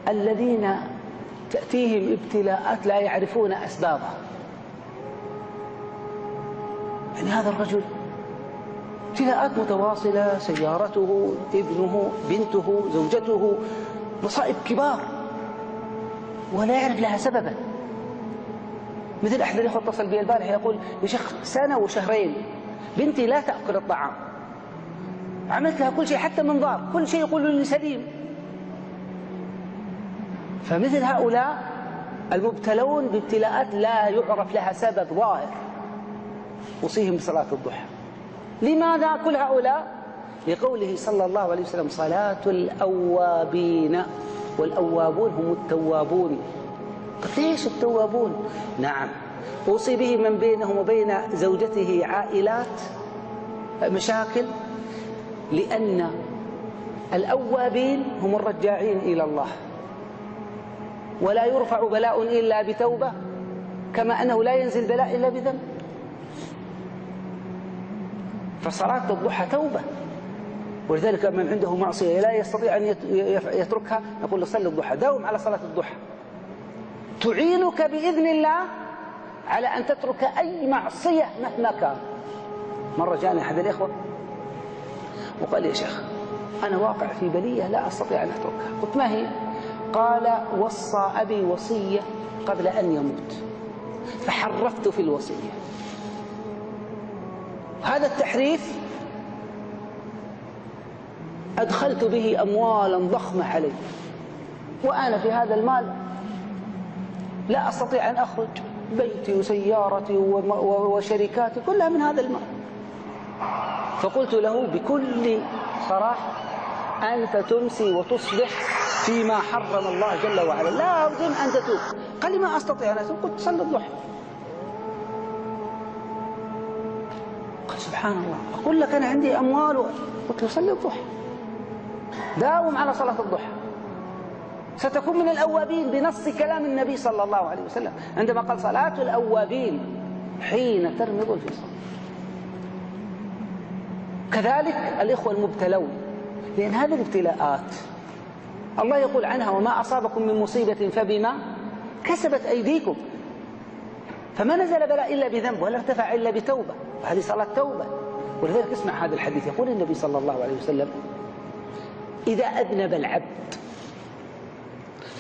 الذين تأتيهم ابتلاءات لا يعرفون أسبابها. يعني هذا الرجل ابتلاءات متواصلة، سيارته، ابنه، بنته، زوجته، مصائب كبار ولا يعرف لها سببا. مثل أحد الإخوة اتصل بي البارحة يقول: يا شيخ 1 سنة وشهرين بنتي لا تأكل الطعام، عملت لها كل شيء حتى منظار، كل شيء يقول لي سليم. فمثل هؤلاء المبتلون بابتلاءات لا يعرف لها سبب ظاهر أوصيهم بصلاة الضحى. لماذا كل هؤلاء؟ لقوله صلى الله عليه وسلم: صلاة الأوابين، والأوابون هم التوابون. ليش التوابون؟ نعم، أوصي به من بينهم وبين زوجته عائلات مشاكل، لأن الأوابين هم الرجاعين إلى الله، ولا يرفع بلاء إلا بتوبة، كما أنه لا ينزل بلاء إلا بذنب. فصلاة الضحى توبة، ولذلك من عنده معصية لا يستطيع أن يتركها نقول له: صل الضحى، داوم على صلاة الضحى، تعينك بإذن الله على أن تترك أي معصية مهما كان. مرة جاءني أحد الإخوة وقال: يا شيخ أنا واقع في بلية لا أستطيع أن أتركها. قلت: ما هي؟ قال: وصى أبي وصية قبل أن يموت فحرفت في الوصية. هذا التحريف أدخلت به أموالا ضخمة علي، وأنا في هذا المال لا أستطيع أن أخرج، بيتي وسيارتي وشركاتي كلها من هذا المال. فقلت له بكل صراحة: أنت تمسي وتصبح فيما حرم الله جل وعلا، لا أرجو أن تتوب. قال لي: ما أستطيع أن أتوب. قلت: صل الضحى. قال: سبحان الله، أقول لك أنا عندي أموال قلت له: صل الضحى، داوم على صلاة الضحى، ستكون من الأوابين بنص كلام النبي صلى الله عليه وسلم عندما قال: صلاة الأوابين حين ترمض الفصال. كذلك الإخوة المبتلون، لأن هذه الابتلاءات الله يقول عنها: وما أصابكم من مصيبة فبما كسبت أيديكم. فما نزل بلاء إلا بذنب، ولا ارتفع إلا بتوبة، وهذه صلاة توبة. ولذلك اسمع هذا الحديث، يقول النبي صلى الله عليه وسلم: إذا أذنب العبد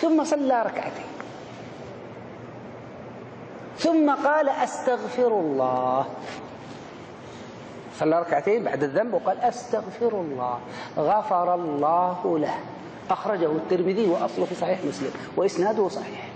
ثم صلى ركعتين ثم قال: أستغفر الله، صلى ركعتين بعد الذنب وقال: أستغفر الله، غفر الله له. أخرجه الترمذي وأصله في صحيح مسلم وإسناده صحيح.